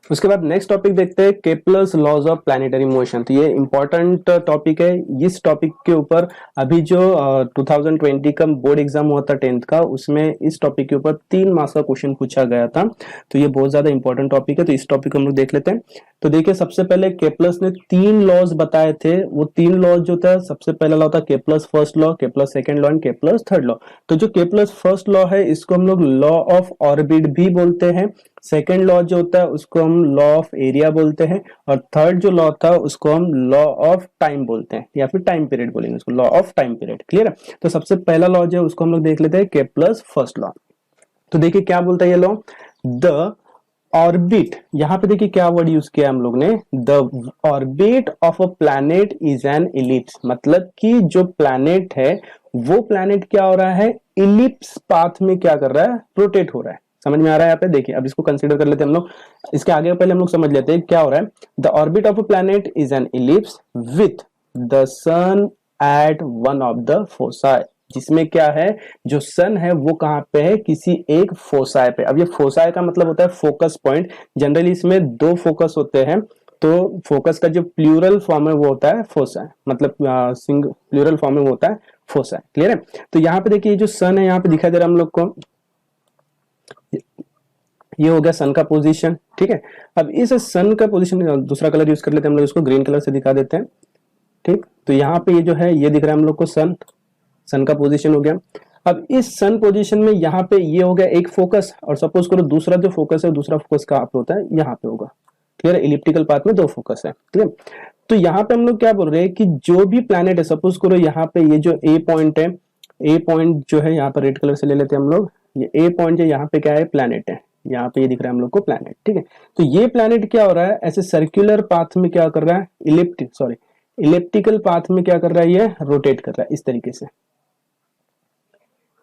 उसके बाद next topic देखते हैं, Kepler's laws of planetary motion. तो ये इंपॉर्टेंट टॉपिक है। इस टॉपिक के ऊपर अभी जो 2020 का बोर्ड एग्जाम हुआ था 10th का, उसमें इस टॉपिक के ऊपर 3 मार्क्स का क्वेश्चन पूछा गया था। तो ये बहुत ज्यादा इंपॉर्टेंट टॉपिक है, तो इस टॉपिक को हम लोग देख लेते हैं। तो देखिए, सबसे पहले केपलर्स ने 3 लॉज बताए थे। वो 3 लॉज जो था, सबसे पहला लॉ था Kepler's first law, Kepler's second law and Kepler's third law. तो जो केपलर्स फर्स्ट लॉ है, इसको हम लोग लॉ ऑफ ऑर्बिट भी बोलते हैं। सेकेंड लॉ जो होता है उसको हम लॉ ऑफ एरिया बोलते हैं, और थर्ड जो लॉ था उसको हम लॉ ऑफ टाइम बोलते हैं, या फिर टाइम पीरियड बोलेंगे उसको, law of time period. Clear है? तो सबसे पहला लॉ जो है उसको हम लोग देख लेते हैं, केपलर्स फर्स्ट लॉ। तो देखिए क्या बोलता है ये लॉ, द ऑर्बिट, यहां पे देखिए क्या वर्ड यूज किया हम लोग ने, the orbit of a planet is an ellipse. मतलब कि जो प्लैनेट है वो प्लैनेट क्या हो रहा है, इलिप्स पाथ में क्या कर रहा है, रोटेट हो रहा है। समझ में आ रहा है यहाँ पे? देखिए अब इसको कंसीडर कर लेते हैं हम लोग। इसके आगे पहले हम लोग समझ लेते हैं क्या हो रहा है। The orbit of a planet is an ellipse with the sun at one of the foci. जिसमें क्या है, जो सन है वो कहां पे है, किसी एक फोसाई पे। अब ये फोसाई का मतलब होता है फोकस पॉइंट। जनरली इसमें 2 फोकस होते हैं, तो फोकस का जो प्लूरल फॉर्म है वो होता है फोसाई, मतलब सिंगल प्लूरल फॉर्म में वो होता है फोसाई। क्लियर है? तो यहाँ पे देखिए जो सन है यहाँ पे दिखाई दे रहा है हम लोग को, ये हो गया सन का पोजीशन। ठीक है, अब इस सन का पोजीशन दूसरा कलर यूज कर लेते हैं हम लोग, इसको ग्रीन कलर से दिखा देते हैं। ठीक, तो यहाँ पे ये जो है ये दिख रहा है हम लोग को, सन, सन का पोजीशन हो गया। अब इस सन पोजीशन में यहाँ पे ये हो गया एक फोकस, और सपोज करो दूसरा जो फोकस है, दूसरा फोकस कहाँ पे होता है, यहाँ पे होगा। क्लियर है? इलिप्टिकल पाथ में 2 फोकस है। क्लियर? तो यहाँ पे हम लोग क्या बोल रहे हैं कि जो भी प्लैनेट है, सपोज करो यहाँ पे ये जो ए पॉइंट है, ए पॉइंट जो है यहाँ पर रेड कलर से ले लेते हैं हम लोग, ये ए पॉइंट जो यहाँ पे क्या है, प्लैनेट है। यहाँ पे ये दिख रहा है हम लोग को प्लैनेट। ठीक है, तो ये प्लैनेट क्या हो रहा है, ऐसे सर्कुलर पाथ में क्या कर रहा है, इलिप्टिकल पाथ में क्या कर रहा है, ये रोटेट कर रहा है इस तरीके से।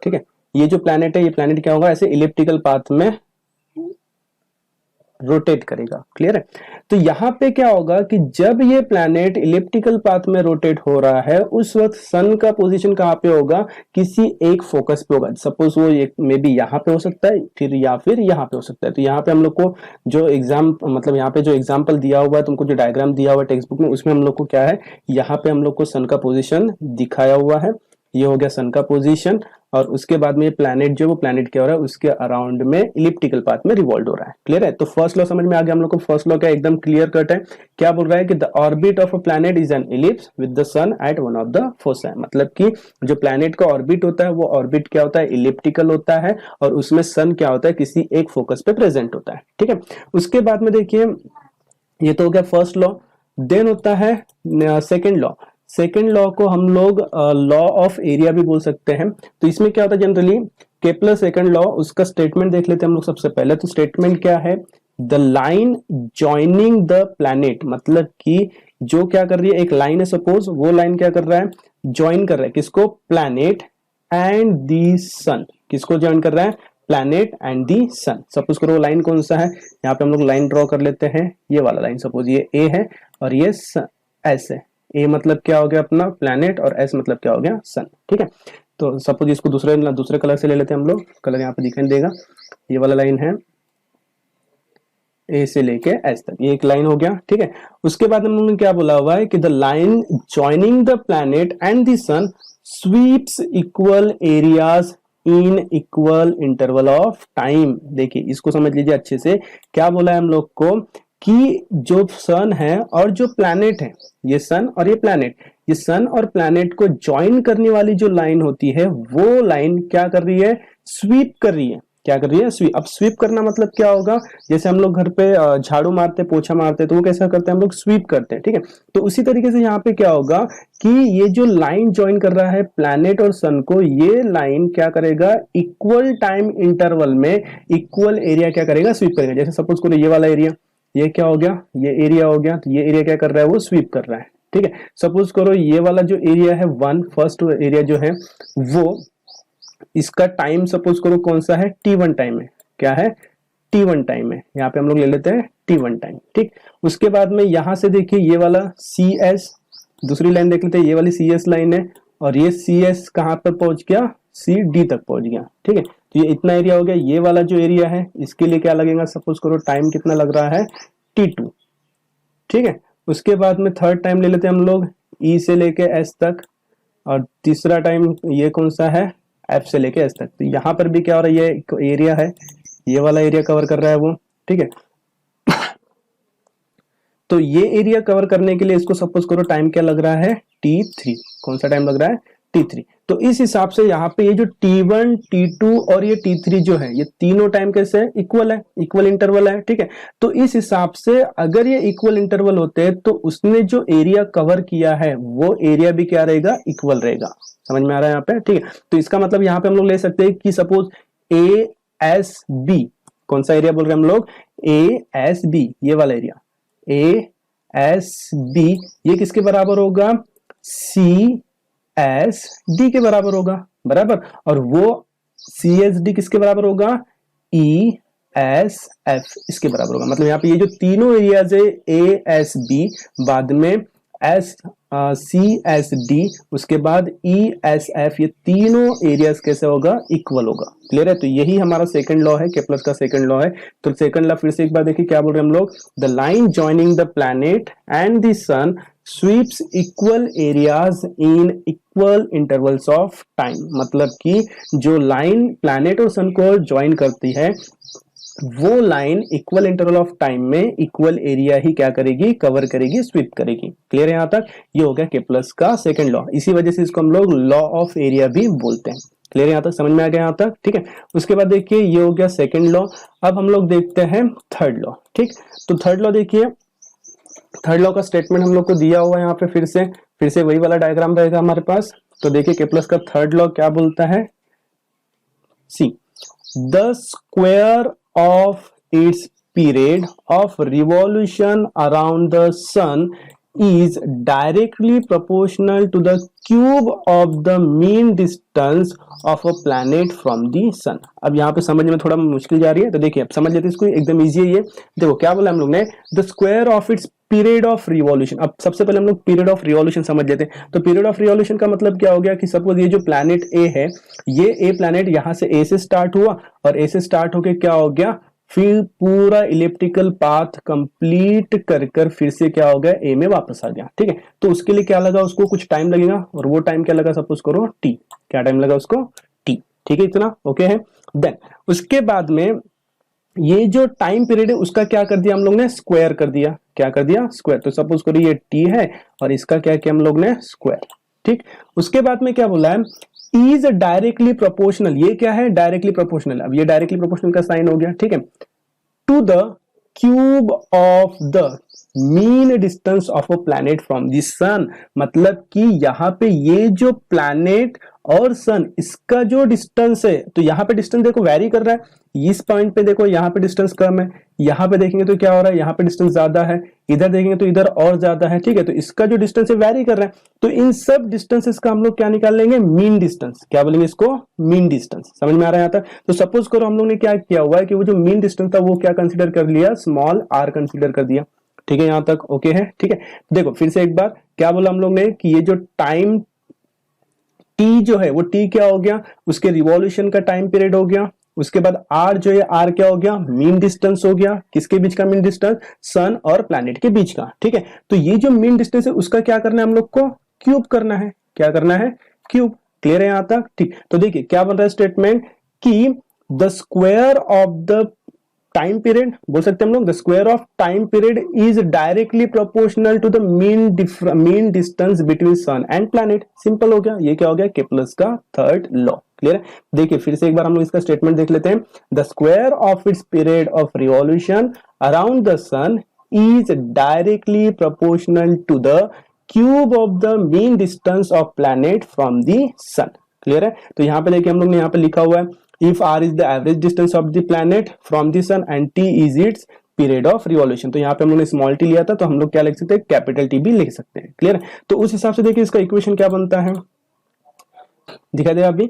ठीक है, ये जो प्लैनेट है, ये प्लैनेट क्या होगा, ऐसे इलिप्टिकल पाथ में रोटेट करेगा। क्लियर है? तो यहां पे क्या होगा कि जब ये प्लैनेट इलिप्टिकल पाथ में रोटेट हो रहा है, उस वक्त सन का पोजीशन कहां पे होगा, किसी एक फोकस पे होगा। सपोज वो मे बी यहाँ पे हो सकता है, फिर या फिर यहाँ पे हो सकता है। तो यहाँ पे हम लोग को जो एग्जाम, मतलब यहाँ पे जो एग्जाम्पल दिया हुआ है, तुमको जो डायग्राम दिया हुआ है टेक्स्ट बुक में, उसमें हम लोग को क्या है, यहाँ पे हम लोग को सन का पोजिशन दिखाया हुआ है। ये हो गया सन का पोजीशन, और उसके बाद में ये प्लैनेट जो, वो प्लैनेट क्या हो रहा है, उसके अराउंड में इलिप्टिकल पाथ में रिवॉल्व हो रहा है। क्लियर है? तो फर्स्ट लॉ समझ में आ गया हम लोग को। फर्स्ट लॉ क्या एकदम क्लियर कट है, क्या बोल रहा है कि the orbit of a planet is an ellipse with the sun at one of the foci. मतलब कि जो प्लैनेट का ऑर्बिट होता है वो ऑर्बिट क्या होता है, इलिप्टिकल होता है, और उसमें सन क्या होता है, किसी एक फोकस पे प्रेजेंट होता है। ठीक है, उसके बाद में देखिए, ये तो हो गया फर्स्ट लॉ। देन होता है सेकेंड लॉ। सेकेंड लॉ को हम लोग लॉ ऑफ एरिया भी बोल सकते हैं। तो इसमें क्या होता है, जनरली केपलर सेकेंड लॉ, उसका स्टेटमेंट देख लेते हैं हम लोग सबसे पहले। तो स्टेटमेंट क्या है, the line joining the planet, मतलब कि जो क्या कर रही है, एक लाइन है सपोज, वो लाइन क्या कर रहा है, ज्वाइन कर रहा है किसको, प्लैनेट एंड दी सन। किसको ज्वाइन कर रहा है, planet and the sun. Suppose करो लाइन कौन सा है, यहाँ पे हम लोग लाइन ड्रॉ कर लेते हैं, ये वाला लाइन। सपोज ये ए है और ये एस है। ए मतलब क्या हो गया अपना प्लैनेट, और एस मतलब क्या हो गया, सन। ठीक है, तो सपोज इसको दूसरे कलर से ले लेते हैं हम लोग। कलर यहाँ पे दिखाई देगा, ये वाला लाइन है ए से लेके एस तक, ये एक लाइन हो गया। ठीक है, उसके बाद हम लोगों ने क्या बोला हुआ है कि the line joining the planet and the sun sweeps equal areas in equal interval of time. देखिए इसको समझ लीजिए अच्छे से, क्या बोला है हम लोग को कि जो सन है और जो प्लैनेट है, ये सन और ये प्लैनेट, ये सन और प्लैनेट को ज्वाइन करने वाली जो लाइन होती है, वो लाइन क्या कर रही है, स्वीप कर रही है। क्या कर रही है, स्वीप। अब स्वीप करना मतलब क्या होगा, जैसे हम लोग घर पे झाड़ू मारते, पोछा मारते, तो वो कैसा करते हैं हम लोग, स्वीप करते हैं। ठीक है, तो उसी तरीके से यहाँ पे क्या होगा कि ये जो लाइन ज्वाइन कर रहा है प्लैनेट और सन को, ये लाइन क्या करेगा, इक्वल टाइम इंटरवल में इक्वल एरिया क्या करेगा, स्वीप करेगा। जैसे सपोज करो ये वाला एरिया, ये क्या हो गया, ये एरिया हो गया, तो ये एरिया क्या कर रहा है, वो स्वीप कर रहा है। ठीक है, सपोज करो ये वाला जो एरिया है फर्स्ट एरिया जो है वो, इसका टाइम सपोज करो कौन सा है, T1 टाइम है। क्या है, T1 टाइम है। यहाँ पे हम लोग ले लेते हैं T1 टाइम। ठीक, उसके बाद में यहां से देखिए ये वाला CS, दूसरी लाइन देख लेते हैं, ये वाली CS लाइन है, और ये CS कहां पर पहुंच गया, CD तक पहुंच गया। ठीक है, तो ये इतना एरिया हो गया। ये वाला जो एरिया है इसके लिए क्या लगेगा, सपोज करो टाइम कितना लग रहा है t2, ठीक है। उसके बाद में थर्ड टाइम ले लेते हैं हम लोग E से लेके S तक, और तीसरा टाइम ये कौन सा है, F से लेके S तक। तो यहाँ पर भी क्या हो रहा है, ये एरिया है, ये वाला एरिया कवर कर रहा है वो, ठीक है। तो ये एरिया कवर करने के लिए इसको सपोज करो टाइम क्या लग रहा है t3, कौन सा टाइम लग रहा है t3। तो इस हिसाब से यहाँ पे ये जो t1 t2 और ये t3 जो है ये तीनों टाइम कैसे है, इक्वल है, इक्वल इंटरवल है, ठीक है। तो इस हिसाब से अगर ये इक्वल इंटरवल होते हैं तो उसने जो एरिया कवर किया है वो एरिया भी क्या रहेगा, इक्वल रहेगा। समझ में आ रहा है यहाँ पे, ठीक है। तो इसका मतलब यहाँ पे हम लोग ले सकते हैं कि सपोज ASB, कौन सा एरिया बोल रहे हैं हम लोग, ASB, ये वाला एरिया ASB ये किसके बराबर होगा, CSD के बराबर होगा, बराबर। और वो CSD किसके बराबर होगा, ESF इसके बराबर होगा। मतलब यहाँ पे ये जो तीनों एरियाज है ASB, बाद में CSD, उसके बाद ESF, ये तीनों एरियाज कैसे होगा, इक्वल होगा। क्लियर है। तो यही हमारा सेकंड लॉ है, केप्लर का सेकंड लॉ है। तो सेकंड लॉ फिर से एक बार देखिए क्या बोल रहे हैं हम लोग, the line joining the planet and the sun sweeps equal areas in equal intervals of time. मतलब कि जो लाइन प्लैनेट और सन को ज्वाइन करती है वो line equal interval of time में इक्वल एरिया ही क्या करेगी, कवर करेगी, स्वीप करेगी। क्लियर है यहाँ तक। ये हो गया केप्लर्स का सेकंड लॉ। इसी वजह से इसको हम लोग लॉ ऑफ एरिया भी बोलते हैं। क्लियर है यहाँ तक, समझ में आ गया यहाँ तक, ठीक है। उसके बाद देखिए ये हो गया सेकंड लॉ। अब हम लोग देखते हैं थर्ड लॉ, ठीक। तो थर्ड लॉ देखिए, थर्ड लॉ का स्टेटमेंट हम लोग को दिया हुआ है यहाँ पे, फिर से वही वाला डायग्राम रहेगा हमारे पास। तो देखिए केप्लर्स का थर्ड लॉ क्या बोलता है, see the square of its period of revolution around the sun is directly proportional to the cube of the mean distance of a planet from the sun। अब यहाँ पे समझने में थोड़ा मुश्किल जा रही है, तो देखिए अब समझ लेते हैं इसको, एकदम इजी है ये। देखो क्या बोला हम लोग ने, the square of its period of revolution. अब सबसे पहले हम लोग पीरियड ऑफ रिवॉल्यूशन समझ लेते हैं। तो पीरियड ऑफ रिवॉल्यूशन का मतलब क्या हो गया कि सपोज ये जो प्लैनेट ए है, ये ए प्लैनेट यहां से ए से स्टार्ट हुआ, और ए से स्टार्ट होके क्या हो गया, फिर पूरा इलेप्टिकल पाथ कंप्लीट कर फिर से क्या हो गया, ए में वापस आ गया, ठीक है। तो उसके लिए क्या लगा, उसको कुछ टाइम लगेगा, और वो टाइम क्या लगा, सपोज करो टी। क्या टाइम लगा उसको, टी, ठीक है। इतना ओके है। देन उसके बाद में ये जो टाइम पीरियड है उसका क्या कर दिया हम लोग ने, स्क्वायर कर दिया। क्या कर दिया, स्क्वायर। तो सपोज करो ये टी है और इसका क्या किया हम लोग ने, स्क्वायर, ठीक। उसके बाद में क्या बोला है, इज डायरेक्टली प्रोपोर्शनल। ये क्या है, डायरेक्टली प्रोपोर्शनल। अब ये डायरेक्टली प्रोपोर्शनल का साइन हो गया, ठीक है, to the cube of the mean distance of a planet from the sun. मतलब कि यहाँ पे ये जो प्लैनेट और सन इसका जो डिस्टेंस है, तो यहाँ पे डिस्टेंस देखो वेरी कर रहा है। इस पॉइंट पे देखो यहाँ पे डिस्टेंस कम है, यहाँ पे देखेंगे तो क्या हो रहा है, यहाँ पे डिस्टेंस ज्यादा है, इधर देखेंगे तो इधर और ज्यादा है, ठीक है। तो इसका जो डिस्टेंस है वेरी कर रहा है। तो इन सब डिस्टेंसेस का हम लोग क्या निकाल लेंगे, मीन डिस्टेंस। क्या बोलेंगे इसको, मीन डिस्टेंस। समझ में आ रहा है यहाँ तक। तो सपोज करो हम लोग ने क्या किया हुआ है कि वो जो मीन डिस्टेंस था वो क्या कंसिडर कर लिया, स्मॉल आर कंसिडर कर दिया, ठीक है। यहाँ तक ओके है, ठीक है। देखो फिर से एक बार क्या बोला हम लोग ने कि ये जो टाइम टी जो है वो टी क्या हो गया, उसके रिवॉल्यूशन का टाइम पीरियड हो गया। उसके बाद आर जो है, आर क्या हो गया, मीन डिस्टेंस हो गया। किसके बीच का मीन डिस्टेंस, सन और प्लैनेट के बीच का, ठीक है। तो ये जो मीन डिस्टेंस है उसका क्या करना है हम लोग को, क्यूब करना है। क्या करना है, क्यूब। क्लियर है यहां तक, ठीक। तो देखिए क्या बन रहा है स्टेटमेंट कि the square of the time period, बोल सकते हैं हम लोग, the square of time period is directly proportional to the mean distance between sun and planet. Simple हो गया। ये क्या हो गया, केप्लर्स का थर्ड लॉ। क्लियर है। देखिए फिर से एक बार हम लोग इसका स्टेटमेंट देख लेते हैं। The square of its period of revolution around the sun is directly proportional to the cube of the mean distance of planet from the sun. Clear है। तो यहाँ पे देखिए हम लोग ने यहाँ पे लिखा हुआ है, if r is the average distance of the planet from the sun and t is its period of revolution। तो यहाँ पे हम लोग ने स्मॉल टी लिया था, तो हम लोग क्या लिख सकते हैं, कैपिटल टी भी लिख सकते हैं। क्लियर है। तो उस हिसाब से देखिए इसका इक्वेशन क्या बनता है, दिखा दे अभी।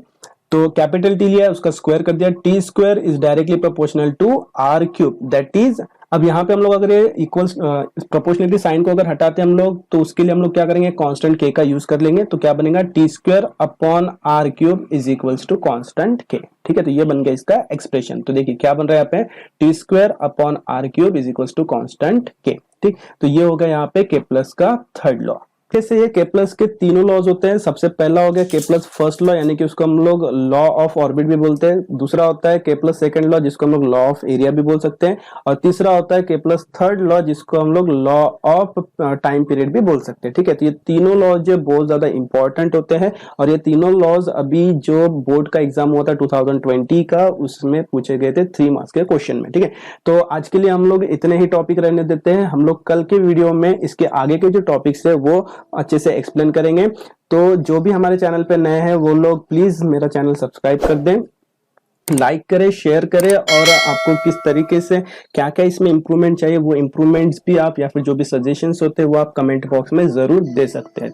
तो कैपिटल टी लिया, उसका स्क्वायर कर दिया, T square is directly proportional to R cube, that is अब यहाँ पे हम लोग अगर इक्वल्स प्रोपोर्शनलिटी साइन को अगर हटाते हैं हम लोग, तो उसके लिए हम लोग क्या करेंगे, कांस्टेंट के का यूज कर लेंगे। तो क्या बनेगा, T square upon R cube is equals to constant K. ठीक है, तो ये बन गया इसका एक्सप्रेशन। तो देखिए क्या बन रहा है यहाँ पे, T square upon R cube is equals to constant K. ठीक, तो ये हो गया यहाँ पे के प्लस का थर्ड लॉ। कैसे ये के प्लस के तीनों लॉज होते हैं। सबसे पहला हो गया के प्लस फर्स्ट लॉ, यानी कि उसको हम लोग लॉ ऑफ ऑर्बिट भी बोलते हैं। दूसरा होता है के प्लस सेकंड लॉ, जिसको हम लोग लॉ ऑफ एरिया भी बोल सकते हैं। और तीसरा होता है के प्लस थर्ड लॉ, जिसको हम लोग लॉ ऑफ टाइम पीरियड भी बोल सकते हैं। ठीक है, तो ये तीनों लॉज जो बहुत ज्यादा इंपॉर्टेंट होते हैं, और ये तीनों लॉज अभी जो बोर्ड का एग्जाम हुआ था 2020 का, उसमें पूछे गए थे 3 मार्क्स के क्वेश्चन में। ठीक है, तो आज के लिए हम लोग इतने ही टॉपिक रहने देते हैं। हम लोग कल के वीडियो में इसके आगे के जो टॉपिक्स है वो अच्छे से एक्सप्लेन करेंगे। तो जो भी हमारे चैनल पे नए हैं वो लोग प्लीज मेरा चैनल सब्सक्राइब कर दें, लाइक करें, शेयर करें, और आपको किस तरीके से क्या क्या इसमें इंप्रूवमेंट चाहिए वो इंप्रूवमेंट्स भी आप, या फिर जो भी सजेशंस होते हैं वो आप कमेंट बॉक्स में जरूर दे सकते हैं।